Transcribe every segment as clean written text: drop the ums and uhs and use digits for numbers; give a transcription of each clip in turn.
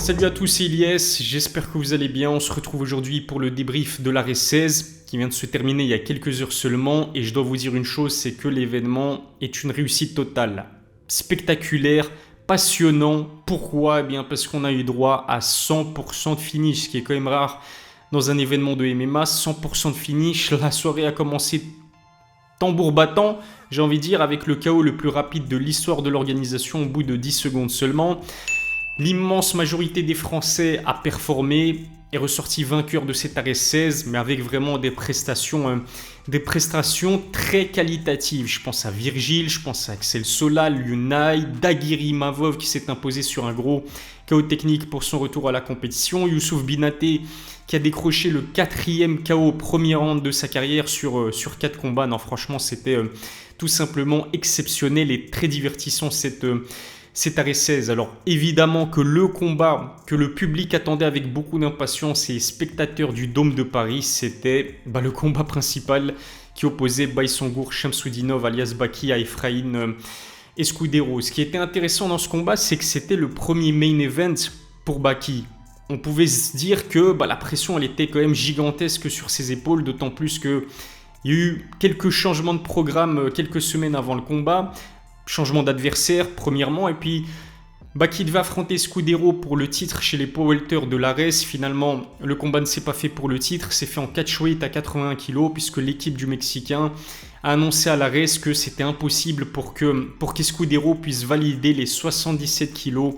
Salut à tous, c'est Ilyes, j'espère que vous allez bien. On se retrouve aujourd'hui pour le débrief de l'arrêt 16 qui vient de se terminer il y a quelques heures seulement. Et je dois vous dire une chose, c'est que l'événement est une réussite totale. Spectaculaire, passionnant. Pourquoi? Eh bien parce qu'on a eu droit à 100% de finish, ce qui est quand même rare dans un événement de MMA. 100% de finish, la soirée a commencé tambour battant, j'ai envie de dire, avec le KO le plus rapide de l'histoire de l'organisation au bout de 10 secondes seulement. L'immense majorité des Français a performé, est ressorti vainqueur de cet arrêt 16, mais avec vraiment des prestations très qualitatives. Je pense à Virgile, je pense à Axel Solal, Lunay, Daguiri Mavov qui s'est imposé sur un gros KO technique pour son retour à la compétition, Youssouf Binaté qui a décroché le 4e KO au premier round de sa carrière sur 4 combats. Non, franchement, c'était tout simplement exceptionnel et très divertissant cet arrêt 16. Alors évidemment que le combat que le public attendait avec beaucoup d'impatience et spectateurs du Dôme de Paris, c'était le combat principal qui opposait Baïsangour Shamsudinov alias Baki à Efraïn Escudero. Ce qui était intéressant dans ce combat, c'est que c'était le premier main event pour Baki. On pouvait se dire que la pression elle était quand même gigantesque sur ses épaules, d'autant plus qu'il y a eu quelques changements de programme quelques semaines avant le combat. Changement d'adversaire, premièrement, et puis Baki devait affronter Escudero pour le titre chez les poids welter de l'ARES. Finalement, le combat ne s'est pas fait pour le titre, c'est fait en catchweight à 81 kg, puisque l'équipe du Mexicain a annoncé à l'ARES que c'était impossible pour qu'Escudero puisse valider les 77 kg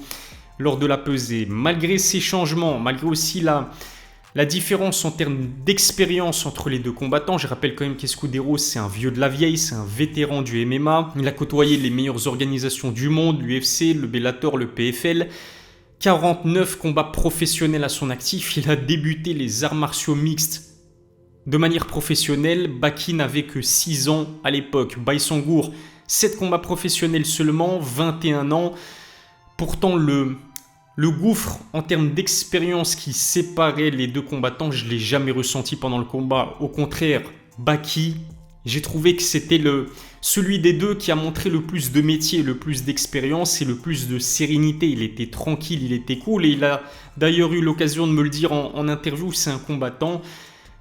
lors de la pesée. Malgré ces changements, malgré aussi la différence en termes d'expérience entre les deux combattants, je rappelle quand même qu'Escudero c'est un vieux de la vieille, c'est un vétéran du MMA. Il a côtoyé les meilleures organisations du monde, l'UFC, le Bellator, le PFL. 49 combats professionnels à son actif. Il a débuté les arts martiaux mixtes de manière professionnelle. Baki n'avait que 6 ans à l'époque. Baïsangour, 7 combats professionnels seulement, 21 ans. Pourtant, le gouffre en termes d'expérience qui séparait les deux combattants, je ne l'ai jamais ressenti pendant le combat. Au contraire, Baki, j'ai trouvé que c'était celui des deux qui a montré le plus de métier, le plus d'expérience et le plus de sérénité. Il était tranquille, il était cool et il a d'ailleurs eu l'occasion de me le dire en interview. C'est un combattant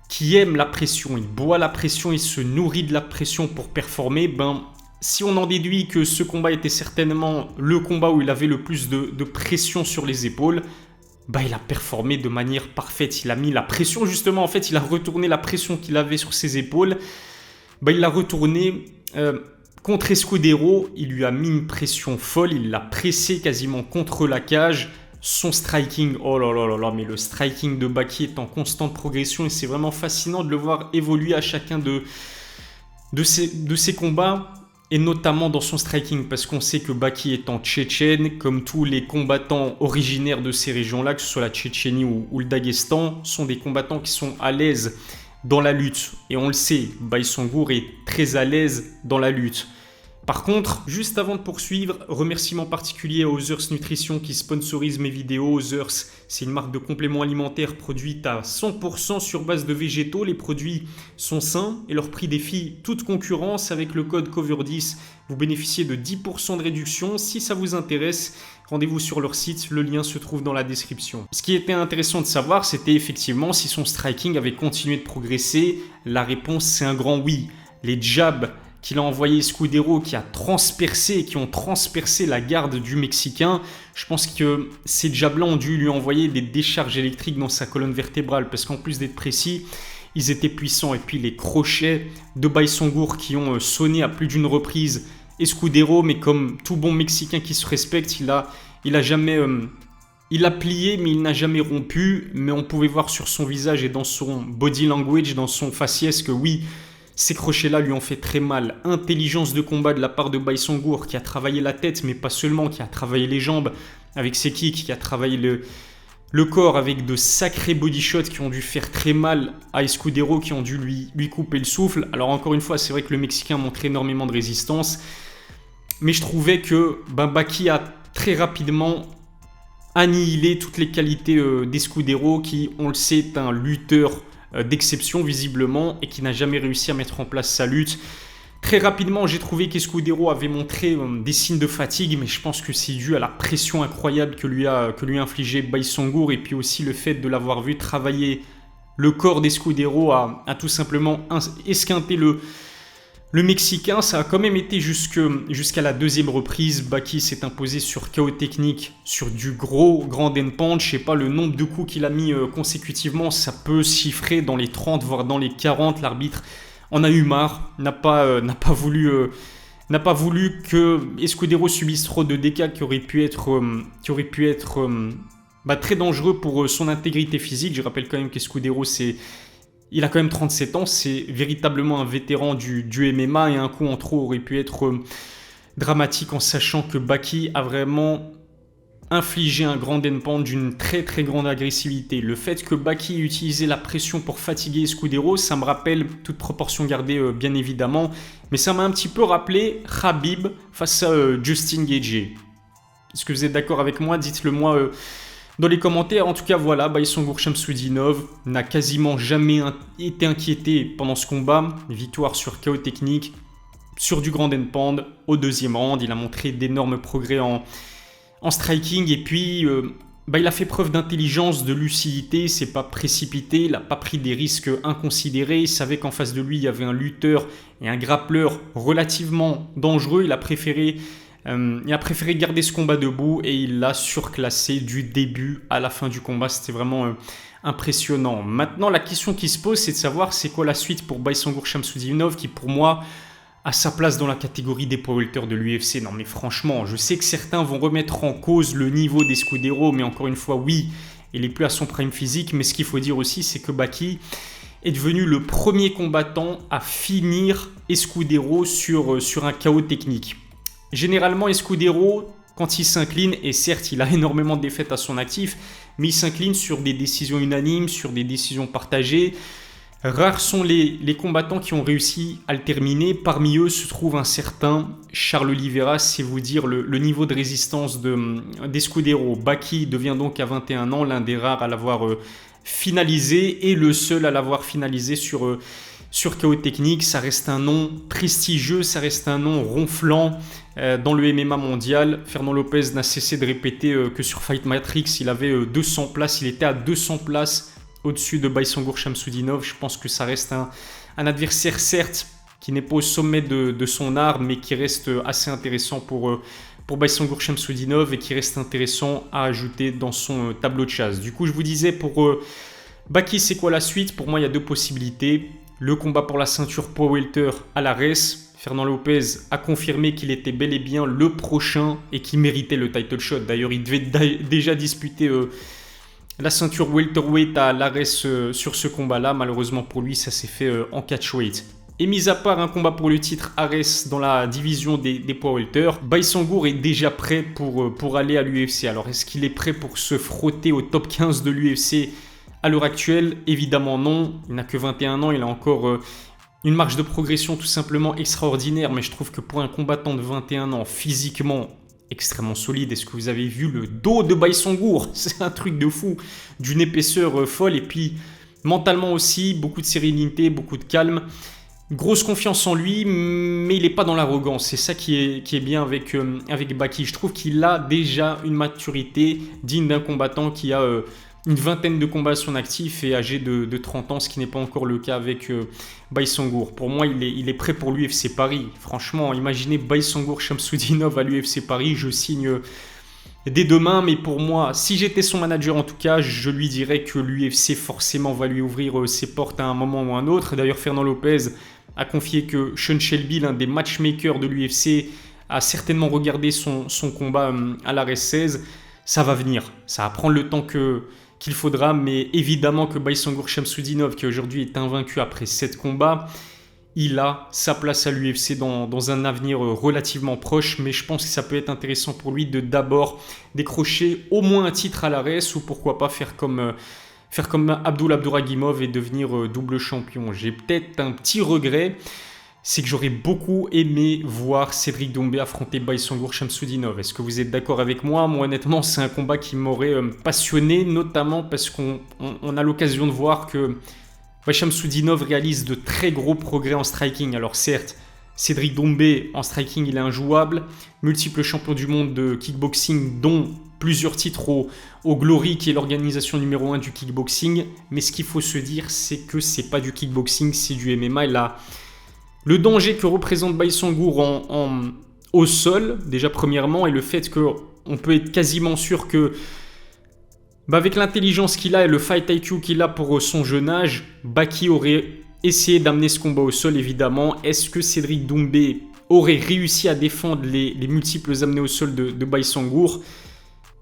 qui aime la pression, il boit la pression, il se nourrit de la pression pour performer. Si on en déduit que ce combat était certainement le combat où il avait le plus de pression sur les épaules, il a performé de manière parfaite. Il a mis la pression justement, en fait, il a retourné la pression qu'il avait sur ses épaules. Il l'a retourné contre Escudero, il lui a mis une pression folle, il l'a pressé quasiment contre la cage. Son striking, oh là là là là, mais le striking de Baki est en constante progression et c'est vraiment fascinant de le voir évoluer à chacun de ces combats. Et notamment dans son striking, parce qu'on sait que Baki étant tchétchène, comme tous les combattants originaires de ces régions-là, que ce soit la Tchétchénie ou le Daghestan, sont des combattants qui sont à l'aise dans la lutte. Et on le sait, Baïsangour est très à l'aise dans la lutte. Par contre, juste avant de poursuivre, remerciement particulier à Others Nutrition qui sponsorise mes vidéos. Others, c'est une marque de compléments alimentaires produite à 100% sur base de végétaux. Les produits sont sains et leur prix défie toute concurrence. Avec le code COVER10, vous bénéficiez de 10% de réduction. Si ça vous intéresse, rendez-vous sur leur site, le lien se trouve dans la description. Ce qui était intéressant de savoir, c'était effectivement si son striking avait continué de progresser. La réponse, c'est un grand oui. Les jabs qu'il a envoyé Escudero qui ont transpercé la garde du Mexicain. Je pense que ces jabs-là ont dû lui envoyer des décharges électriques dans sa colonne vertébrale parce qu'en plus d'être précis, ils étaient puissants. Et puis les crochets de Baïsangour qui ont sonné à plus d'une reprise Escudero, mais comme tout bon Mexicain qui se respecte, il a plié mais il n'a jamais rompu. Mais on pouvait voir sur son visage et dans son body language, dans son faciès que oui, ces crochets-là lui ont fait très mal. Intelligence de combat de la part de Baïsangour qui a travaillé la tête, mais pas seulement, qui a travaillé les jambes avec ses kicks, qui a travaillé le corps avec de sacrés body shots qui ont dû faire très mal à Escudero, qui ont dû lui couper le souffle. Alors encore une fois, c'est vrai que le Mexicain montre énormément de résistance, mais je trouvais que Baki a très rapidement annihilé toutes les qualités d'Escudero qui, on le sait, est un lutteur d'exception visiblement et qui n'a jamais réussi à mettre en place sa lutte Très rapidement, j'ai trouvé qu'Escudero avait montré des signes de fatigue, mais je pense que c'est dû à la pression incroyable que lui a infligé Baïsangour, et puis aussi le fait de l'avoir vu travailler le corps d'Escudero a tout simplement esquinté le Mexicain. Ça a quand même été jusqu'à la deuxième reprise. Baki s'est imposé sur KO technique, sur du gros grand end punch. Je sais pas le nombre de coups qu'il a mis consécutivement, ça peut chiffrer dans les 30 voire dans les 40. L'arbitre en a eu marre, n'a pas voulu que Escudero subisse trop de dégâts qui auraient pu être très dangereux pour son intégrité physique. Je rappelle quand même qu'Escudero, il a quand même 37 ans, c'est véritablement un vétéran du MMA, et un coup en trop aurait pu être dramatique, en sachant que Baki a vraiment infligé un grand end punch d'une très très grande agressivité. Le fait que Baki ait utilisé la pression pour fatiguer Escudero, ça me rappelle, toute proportion gardée bien évidemment, mais ça m'a un petit peu rappelé Khabib face à Justin Gaethje. Est-ce que vous êtes d'accord avec moi? Dites-le moi dans les commentaires. En tout cas, voilà, Baïsangour Shamsudinov n'a quasiment jamais été inquiété pendant ce combat. Victoire sur KO technique, sur du grand end punch au deuxième round. Il a montré d'énormes progrès en striking, et puis il a fait preuve d'intelligence, de lucidité. C'est pas précipité, il n'a pas pris des risques inconsidérés. Il savait qu'en face de lui, il y avait un lutteur et un grappleur relativement dangereux. Il a préféré garder ce combat debout, et il l'a surclassé du début à la fin du combat. C'était vraiment impressionnant. Maintenant, la question qui se pose, c'est de savoir c'est quoi la suite pour Baïsangour Shamsudinov, qui pour moi a sa place dans la catégorie des poids welter de l'UFC. Non mais franchement, je sais que certains vont remettre en cause le niveau d'Escudero, mais encore une fois, oui, il n'est plus à son prime physique. Mais ce qu'il faut dire aussi, c'est que Baki est devenu le premier combattant à finir Escudero sur un KO technique. Généralement, Escudero, quand il s'incline, et certes il a énormément de défaites à son actif, mais il s'incline sur des décisions unanimes, sur des décisions partagées. Rares sont les combattants qui ont réussi à le terminer. Parmi eux se trouve un certain Charles Oliveira. C'est vous dire le niveau de résistance d'Escudero. Baki devient donc à 21 ans l'un des rares à l'avoir finalisé, et le seul à l'avoir finalisé sur KO technique. Ça reste un nom prestigieux, ça reste un nom ronflant dans le MMA mondial. Fernand Lopez n'a cessé de répéter que sur Fight Matrix, il avait 200 places, il était à 200 places au-dessus de Baïsangour Shamsudinov. Je pense que ça reste un adversaire, certes, qui n'est pas au sommet de son art, mais qui reste assez intéressant pour Baïsangour Shamsudinov, et qui reste intéressant à ajouter dans son tableau de chasse. Du coup, je vous disais, pour Baki, c'est quoi la suite? Pour moi, il y a deux possibilités. Le combat pour la ceinture poids welter à l'Ares. Fernand Lopez a confirmé qu'il était bel et bien le prochain et qu'il méritait le title shot. D'ailleurs, il devait déjà disputer la ceinture welterweight à l'Ares sur ce combat-là. Malheureusement pour lui, ça s'est fait en catchweight. Et mis à part un combat pour le titre Ares dans la division des poids welter, Baïsangour est déjà prêt pour aller à l'UFC. Alors, est-ce qu'il est prêt pour se frotter au top 15 de l'UFC à l'heure actuelle? Évidemment non. Il n'a que 21 ans, il a encore une marge de progression tout simplement extraordinaire. Mais je trouve que pour un combattant de 21 ans, physiquement extrêmement solide. Est-ce que vous avez vu le dos de Baïsangour? C'est un truc de fou, d'une épaisseur folle, et puis mentalement aussi, beaucoup de sérénité, beaucoup de calme. Grosse confiance en lui, mais il n'est pas dans l'arrogance. C'est ça qui est bien avec Baki. Je trouve qu'il a déjà une maturité digne d'un combattant qui a une vingtaine de combats à son actif et âgé de 30 ans, ce qui n'est pas encore le cas avec Baïsangour. Pour moi, il est prêt pour l'UFC Paris. Franchement, imaginez Baïsangour Shamsudinov à l'UFC Paris, je signe dès demain. Mais pour moi, si j'étais son manager en tout cas, je lui dirais que l'UFC forcément va lui ouvrir ses portes à un moment ou à un autre. D'ailleurs, Fernand Lopez a confié que Sean Shelby, l'un des matchmakers de l'UFC, a certainement regardé son combat à l'Ares 16. Ça va venir, ça va prendre le temps qu'il faudra, mais évidemment que Baïsangour Shamsudinov, qui aujourd'hui est invaincu après 7 combats, il a sa place à l'UFC dans un avenir relativement proche, mais je pense que ça peut être intéressant pour lui de d'abord décrocher au moins un titre à l'Ares, ou pourquoi pas faire comme Abdul Abduragimov et devenir double champion. J'ai peut-être un petit regret, c'est que j'aurais beaucoup aimé voir Cédric Doumbé affronter Baïsangour Shamsudinov. Est-ce que vous êtes d'accord avec moi? Moi, honnêtement, c'est un combat qui m'aurait passionné, notamment parce qu'on a l'occasion de voir que Shamsudinov réalise de très gros progrès en striking. Alors certes, Cédric Doumbé, en striking, il est injouable. Multiple champion du monde de kickboxing, dont plusieurs titres au Glory, qui est l'organisation numéro 1 du kickboxing. Mais ce qu'il faut se dire, c'est que c'est pas du kickboxing, c'est du MMA. Et là, le danger que représente Baïsangour au sol, déjà premièrement, et le fait qu'on peut être quasiment sûr que avec l'intelligence qu'il a et le fight IQ qu'il a pour son jeune âge, Baki aurait essayé d'amener ce combat au sol, évidemment. Est-ce que Cédric Doumbé aurait réussi à défendre les multiples amenés au sol de Baïsangour?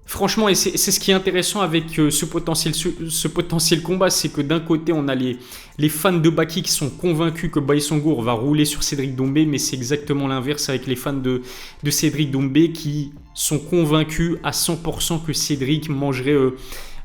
Franchement, et c'est ce qui est intéressant avec ce potentiel combat, c'est que d'un côté, on a les fans de Baki qui sont convaincus que Baïsangour va rouler sur Cédric Doumbé, mais c'est exactement l'inverse avec les fans de Cédric Doumbé qui sont convaincus à 100% que Cédric mangerait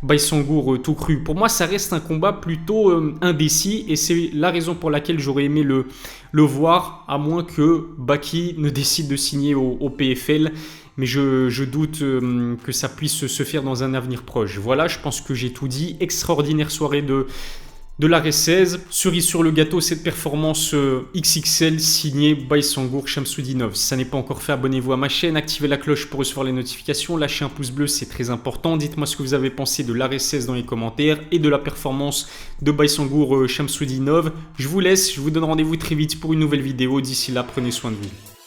Baïsangour tout cru. Pour moi, ça reste un combat plutôt indécis et c'est la raison pour laquelle j'aurais aimé le voir, à moins que Baki ne décide de signer au PFL. Mais je doute que ça puisse se faire dans un avenir proche. Voilà, je pense que j'ai tout dit. Extraordinaire soirée de l'arrêt 16. Cerise sur le gâteau, cette performance XXL signée Baïsangour Shamsudinov. Si ça n'est pas encore fait, abonnez-vous à ma chaîne, activez la cloche pour recevoir les notifications, lâchez un pouce bleu, c'est très important. Dites-moi ce que vous avez pensé de l'arrêt 16 dans les commentaires et de la performance de Baïsangour Shamsudinov. Je vous laisse, je vous donne rendez-vous très vite pour une nouvelle vidéo. D'ici là, prenez soin de vous.